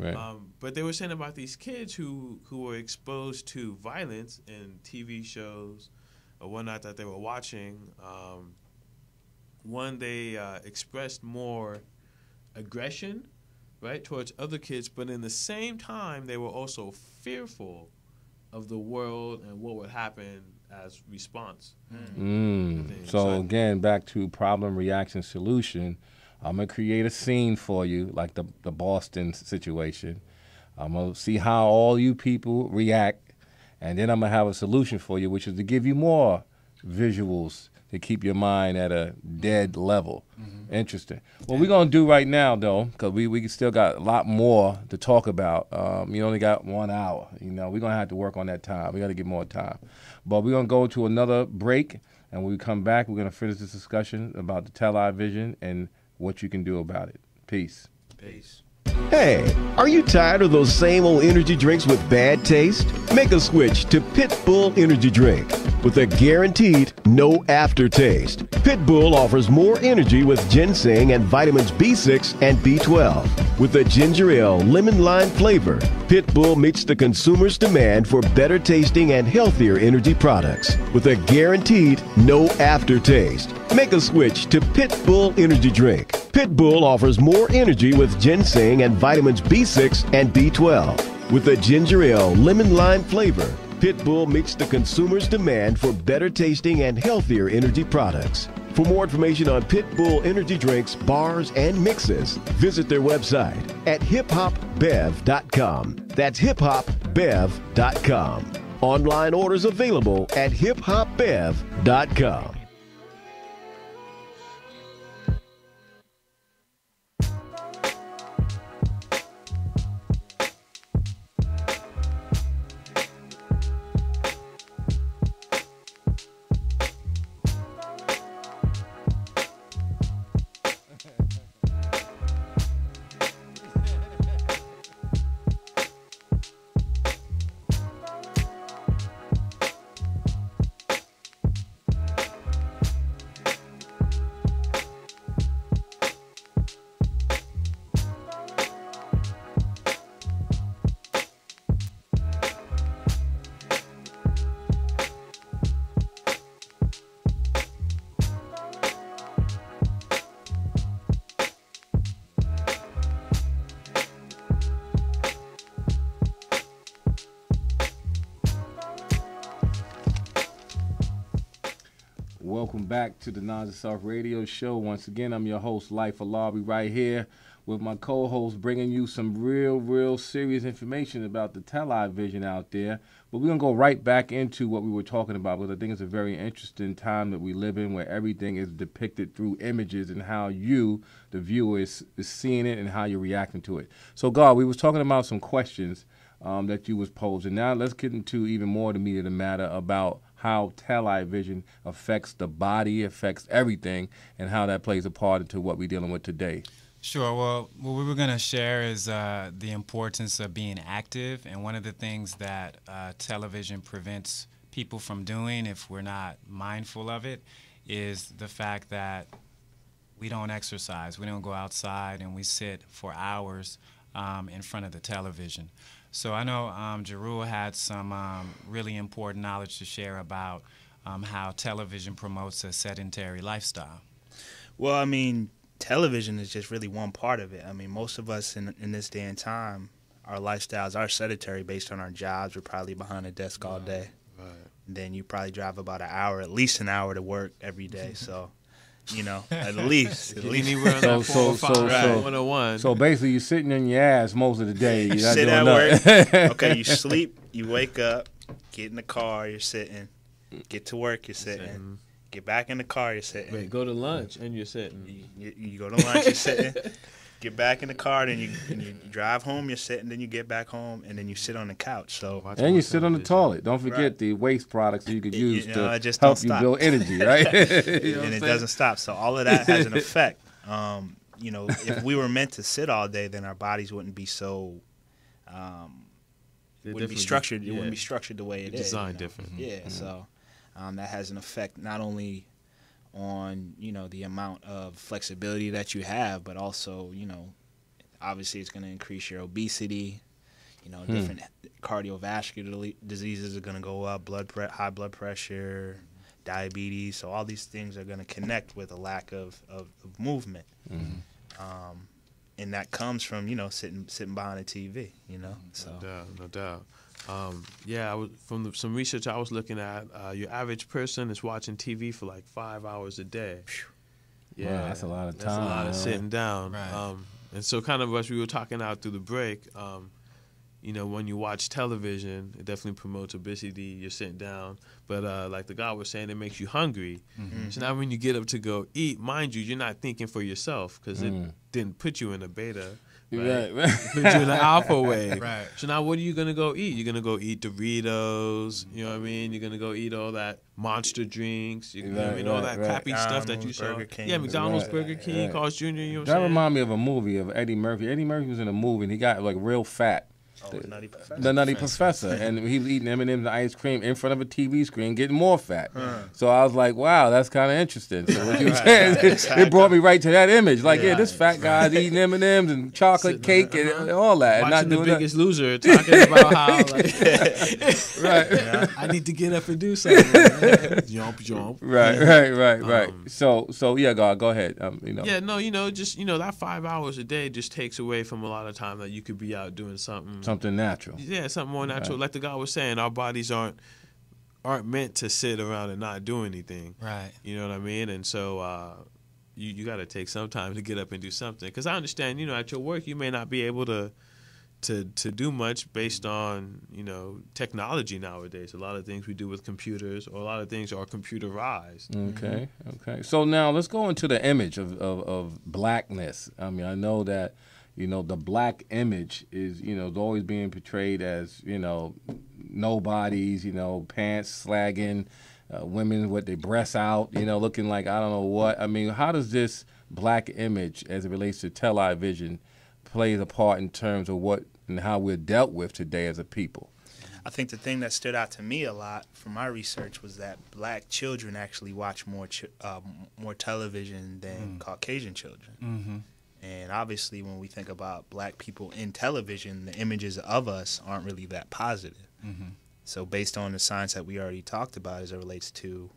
But they were saying about these kids who were exposed to violence in TV shows or whatnot that they were watching. One, they expressed more aggression, right, towards other kids, but in the same time, they were also fearful of the world and what would happen as response. So again, back to problem, reaction, solution. I'm gonna create a scene for you, like the Boston situation. I'm gonna see how all you people react, and then I'm gonna have a solution for you, which is to give you more visuals to keep your mind at a dead level. Interesting. What we're going to do right now, though, because we still got a lot more to talk about. You only got 1 hour. We're going to have to work on that time. We got to get more time. But we're going to go to another break, and when we come back, we're going to finish this discussion about the television and what you can do about it. Peace. Hey, are you tired of those same old energy drinks with bad taste? Make a switch to Pitbull Energy Drink with a guaranteed no aftertaste. Pitbull offers more energy with ginseng and vitamins B6 and B12. With a ginger ale lemon lime flavor, Pitbull meets the consumer's demand for better tasting and healthier energy products with a guaranteed no aftertaste. Make a switch to Pitbull Energy Drink. Pitbull offers more energy with ginseng and vitamins B6 and B12. With a ginger ale lemon lime flavor, Pitbull meets the consumer's demand for better tasting and healthier energy products. For more information on Pitbull energy drinks, bars, and mixes, visit their website at hiphopbev.com. That's hiphopbev.com. Online orders available at hiphopbev.com. Welcome back to the Knowledge Self Radio Show. Once again, I'm your host, Life Alabi, right here with my co-host, bringing you some real serious information about the television out there. But we're going to go right back into what we were talking about, because I think it's a very interesting time that we live in, where everything is depicted through images and how you, the viewer, is seeing it and how you're reacting to it. So, God, we was talking about some questions that you was posing. Now let's get into even more the meat of the matter about how television affects the body, affects everything, and how that plays a part into what we're dealing with today. Sure. Well, what we were going to share is the importance of being active, and one of the things that television prevents people from doing, if we're not mindful of it, is the fact that we don't exercise. We don't go outside, and we sit for hours in front of the television. So I know Jerule had some really important knowledge to share about how television promotes a sedentary lifestyle. Well, I mean, television is just really one part of it. I mean, most of us in this day and time, our lifestyles are sedentary based on our jobs. We're probably behind a desk all day. Right. And then you probably drive about an hour, at least an hour to work every day. So, you know, at least. Anywhere on that 101. So basically, you're sitting on your ass most of the day. You're not sit doing at nothing. work. Okay, you sleep, you wake up, get in the car, you're sitting. Get to work, you're sitting. Get back in the car, you're sitting. Wait, go to lunch and you're sitting. You go to lunch, you're sitting. Get back in the car, then you drive home, you're sitting, then you get back home, and then you sit on the couch. So and you sit on the toilet. Don't forget the waste products that you could use to help you build energy, right? And it doesn't stop. So all of that has an effect. if we were meant to sit all day, then our bodies wouldn't be so. Wouldn't be structured. It wouldn't be structured the way it is. Designed different. Yeah. So that has an effect not only on the amount of flexibility that you have, but also obviously it's going to increase your obesity. Different cardiovascular diseases are going to go up, high blood pressure, diabetes. So all these things are going to connect with a lack of movement. And that comes from, sitting behind a TV, So. No doubt. From some research I was looking at, your average person is watching TV for like 5 hours a day. Yeah, wow, that's a lot of time. That's a lot of sitting down. Right. And so kind of as we were talking out through the break, when you watch television, it definitely promotes obesity. You're sitting down. But like the guy was saying, it makes you hungry. So now when you get up to go eat, mind you, you're not thinking for yourself because it didn't put you in a beta. Right. Put you in an alpha wave. Right. So now what are you going to go eat? You're going to go eat Doritos. You know what I mean? You're going to go eat all that Monster drinks. You know what I mean? All that crappy stuff that you saw. Burger King. Yeah, McDonald's, Burger King, Carl's Jr. You know what I'm that saying? remind me of a movie of Eddie Murphy. Eddie Murphy was in a movie and he got like real fat. The Nutty Professor. The Nutty Professor. And he was eating M&M's and ice cream in front of a TV screen, getting more fat. So I was like, wow, that's kind of interesting. So what you were saying, it brought me right to that image. Like, this fat guy's eating M&M's and chocolate cake and all that. Watching and not The Biggest Loser, talking about how, right. I need to get up and do something. Jump. Right. So yeah, God, go ahead. Yeah, no, just that 5 hours a day just takes away from a lot of time that you could be out doing something natural. Yeah, something more natural. Like the guy was saying, our bodies aren't meant to sit around and not do anything. Right. You know what I mean? And so you got to take some time to get up and do something. Because I understand, at your work you may not be able to do much based on technology nowadays. A lot of things we do with computers, or a lot of things are computerized. Okay. So now let's go into the image of blackness. I mean, I know that the black image is always being portrayed as nobodies, pants slagging, women with their breasts out, looking like I don't know what. I mean, how does this black image, as it relates to television, plays a part in terms of what and how we're dealt with today as a people? I think the thing that stood out to me a lot from my research was that black children actually watch more television than Caucasian children. And obviously, when we think about black people in television, the images of us aren't really that positive. So based on the science that we already talked about as it relates to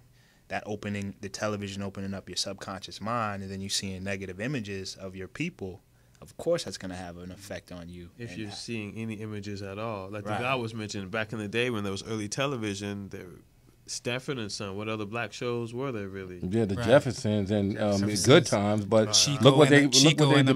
that the television opening up your subconscious mind, and then you seeing negative images of your people, of course that's going to have an effect on you. If you're seeing any images at all. Like the guy was mentioning, back in the day when there was early television, Stafford and Son, what other black shows were there really? Yeah, the Jeffersons and Good Times, but look what they depicted in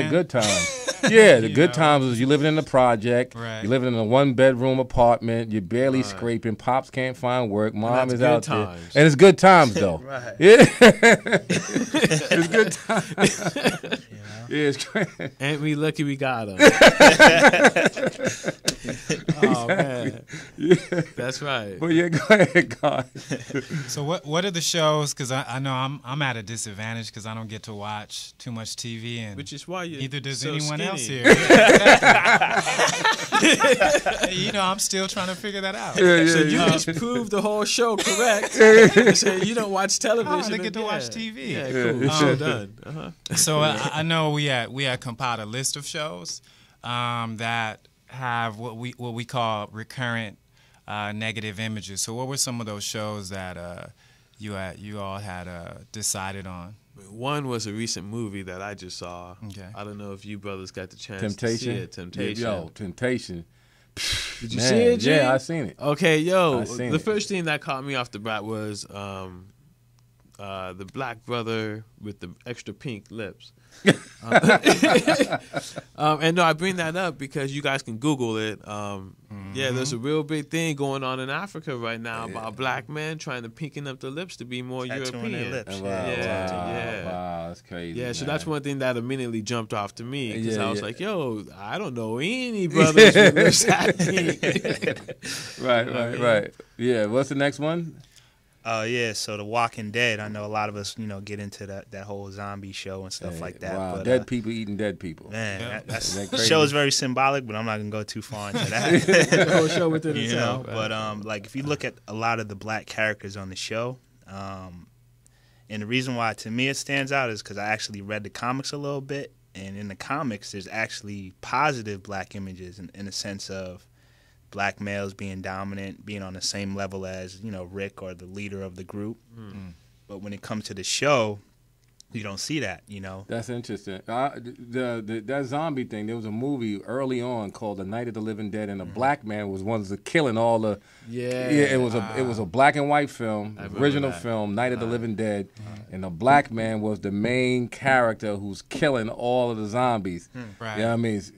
Good Times. Yeah, the Good Times is you living in the project, you living in a 1-bedroom apartment, you're barely scraping, pops can't find work, mom is out there, and it's good times though. Yeah, it's good times. Yeah, it's great. Ain't we lucky we got him? Oh man, that's right. But yeah, go ahead, God. So what are the shows? Because I know I'm at a disadvantage because I don't get to watch too much TV, and which is why neither does anyone skinny. else here. I'm still trying to figure that out. So you just proved the whole show correct. So you don't watch television. I get to watch TV. Yeah, cool. So done. So I know we had compiled a list of shows that have what we call recurrent negative images. So what were some of those shows that you all had decided on? One was a recent movie that I just saw. Okay. I don't know if you brothers got the chance to see it. Temptation. Yo, Temptation. Did you see it, G? Yeah, I seen it. Okay, the first thing that caught me off the bat was the black brother with the extra pink lips. And no, I bring that up because you guys can Google it. Yeah, there's a real big thing going on in Africa right now about black men trying to pinken up the lips to be more European. Their lips. Wow, that's crazy. Yeah, so that's one thing that immediately jumped off to me because I was like, yo, I don't know any brothers with lips that pink. Right. Yeah, what's the next one? Oh yeah, so The Walking Dead. I know a lot of us, get into that whole zombie show and stuff like that. Wow, but, dead people eating dead people. Man, Isn't that the crazy? show is very symbolic, but I'm not gonna go too far into that. The whole show within itself. But like if you look at a lot of the black characters on the show, and the reason why to me it stands out is because I actually read the comics a little bit, and in the comics there's actually positive black images in the sense of black males being dominant, being on the same level as, Rick or the leader of the group. Mm. But when it comes to the show, you don't see that, That's interesting. That zombie thing, there was a movie early on called The Night of the Living Dead, and a black man was one of the killing all the... Yeah. Yeah, it was a black and white film, original film, Night of the Living Dead, and the black man was the main character who's killing all of the zombies. Right. You know what I mean? It's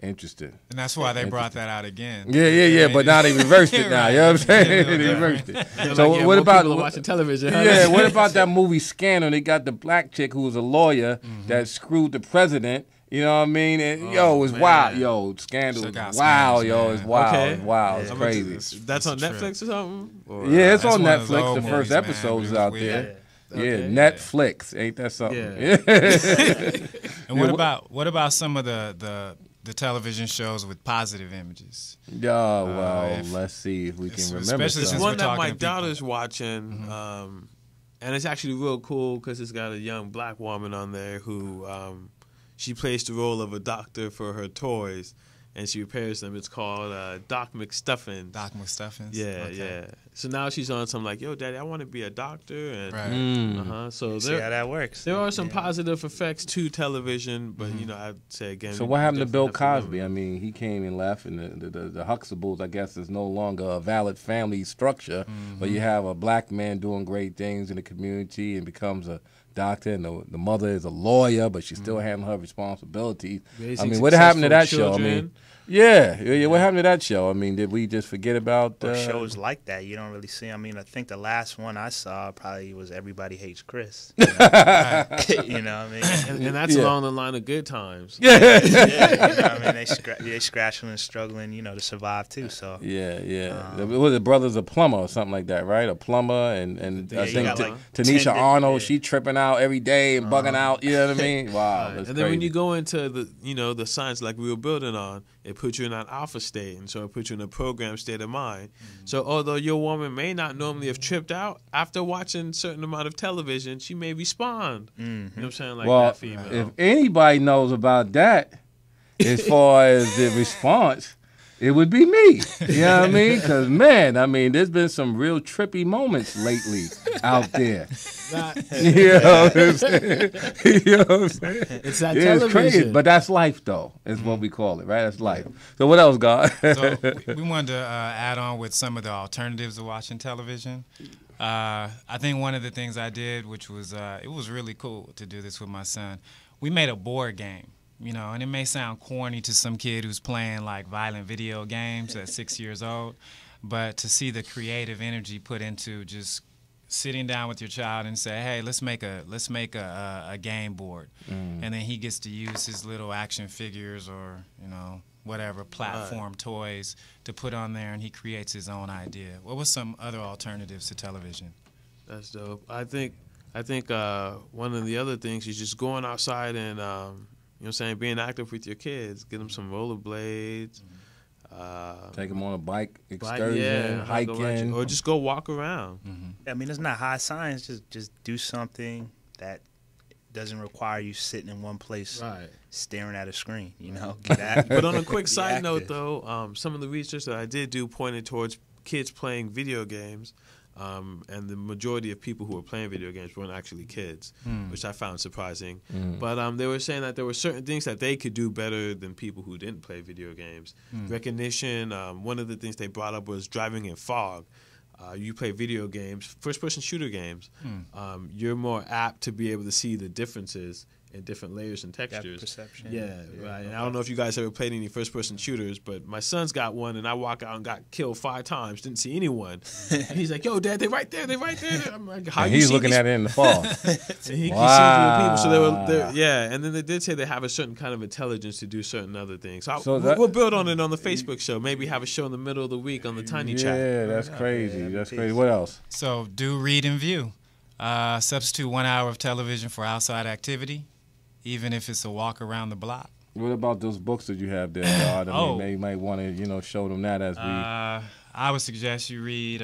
interesting. And that's why they brought that out again. Yeah, but now they reversed it now. Right. You know what I'm saying? They reversed it. So what about... people are watching television? Huh? Yeah, what about that movie Scandal? They got the black chick who was a lawyer that screwed the president. You know what I mean? And, it was wild. Yo, Scandal was wild. It's wild. Okay. It's wild. It's crazy. That's on Netflix or something? Or, Yeah, it's That's on one of those Netflix. old The first movies, man. episode is It was out weird. there. Yeah, Netflix. Ain't that something? Yeah. And what about some of the television shows with positive images? Yeah, well, let's see if we can remember. especially There's since some. we're one that talking my to people. daughter's watching, and it's actually real cool because it's got a young black woman on there who she plays the role of a doctor for her toys, and she repairs them. It's called Doc McStuffins. Doc McStuffins? Yeah, Okay. yeah. So now she's on some like, yo, Daddy, I want to be a doctor. And, Right. So See how that works. there are some positive effects to television, but, I'd say again. So we what happened to definitely Bill have to Cosby? I remember. mean, he came and left, and the Huxtables, I guess, is no longer a valid family structure. But you have a black man doing great things in the community and becomes a doctor, and the mother is a lawyer, but she's still handling her responsibilities. Raising I mean, what happened to that successful show? I mean, children. yeah. What happened to that show? I mean, did we just forget about shows like that you don't really see. I mean, I think the last one I saw probably was Everybody Hates Chris. You know what I mean? And that's along the line of Good Times. Yeah, you know what I mean? They scratching and struggling, to survive too. So Yeah. Was it Brothers a Plumber or something like that, right? A plumber, and Yeah, I you think got, like, Tanisha 10 Arnold, yeah. she tripping out every day and bugging out. You know what I mean? Wow, that's And then when crazy. you go into the science like we were building on, it puts you in that alpha state, and so it puts you in a programmed state of mind. So although your woman may not normally have tripped out, after watching a certain amount of television, she may respond. You know what I'm saying? Like well, that female. if anybody knows about that, as far as the response, it would be me. You know what I mean? Because, man, there's been some real trippy moments lately out there. You know what I'm saying? You know what I'm saying? It's that It's television. crazy, but that's life, though. Is what we call it, right? That's life. So what else, God? So we wanted to add on with some of the alternatives to watching television. I think one of the things I did, which was it was really cool to do this with my son. We made a board game. And it may sound corny to some kid who's playing like violent video games at 6 years old, but to see the creative energy put into just sitting down with your child and say, hey, let's make a game board, and then he gets to use his little action figures or whatever platform toys to put on there, and he creates his own idea. What was some other alternatives to television? That's dope. I think one of the other things is just going outside and being active with your kids. Get them some rollerblades. Take them on a bike excursion, hiking. Or just go walk around. I mean, it's not high science. Just do something that doesn't require you sitting in one place, staring at a screen. Get active. But on a quick side active. note, though, some of the research that I did do pointed towards kids playing video games. And the majority of people who were playing video games weren't actually kids, which I found surprising. But they were saying that there were certain things that they could do better than people who didn't play video games. Recognition, one of the things they brought up was driving in fog. You play video games, first-person shooter games, you're more apt to be able to see the differences and different layers and textures. Perception. Yeah, right. And I don't know if you guys ever played any first-person shooters, but my son's got one, and I walk out and got killed 5 times, didn't see anyone. And he's like, "Yo, Dad, they right there, they right there." I'm like, "How And you he's see looking these?" at it in the fall. And he sees real people, so they're yeah. And then they did say they have a certain kind of intelligence to do certain other things. So we'll build on it on the Facebook show. Maybe have a show in the middle of the week on the Tiny Chat. Yeah, that's crazy. That's crazy. What else? So do read and view. Substitute 1 hour of television for outside activity, even if it's a walk around the block. What about those books that you have there, God? I mean, you might want to, show them that as we. I would suggest you read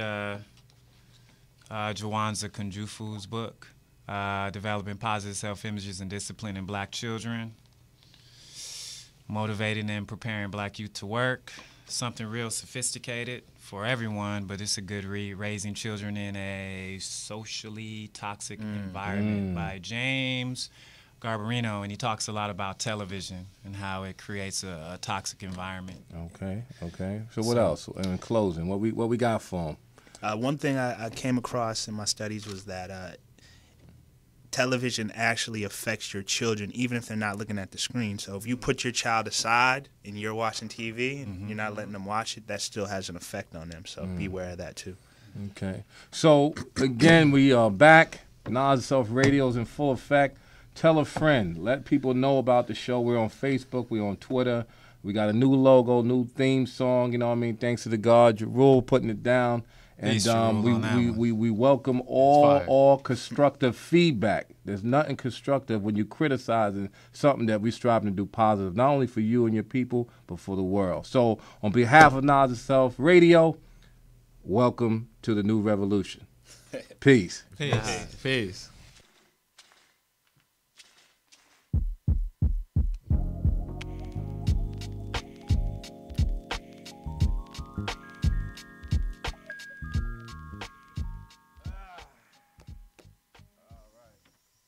Jawanza Kunjufu's book, Developing Positive Self-Images and Discipline in Black Children, Motivating and Preparing Black Youth to Work, something real sophisticated for everyone, but it's a good read, Raising Children in a Socially Toxic Environment by James Garbarino, and he talks a lot about television and how it creates a toxic environment. Okay. So what else? In closing, what we got for them? One thing I came across in my studies was that television actually affects your children, even if they're not looking at the screen. So if you put your child aside and you're watching TV and you're not letting them watch it, that still has an effect on them. So beware of that too. Okay. So again, we are back. Nas Self Radio's in full effect. Tell a friend. Let people know about the show. We're on Facebook. We're on Twitter. We got a new logo, new theme song. You know what I mean? Thanks to the God, Jerule, putting it down. And we welcome all constructive feedback. There's nothing constructive when you're criticizing something that we're striving to do positive, not only for you and your people, but for the world. So on behalf of Nas Self Radio, welcome to the new revolution. Peace. Peace.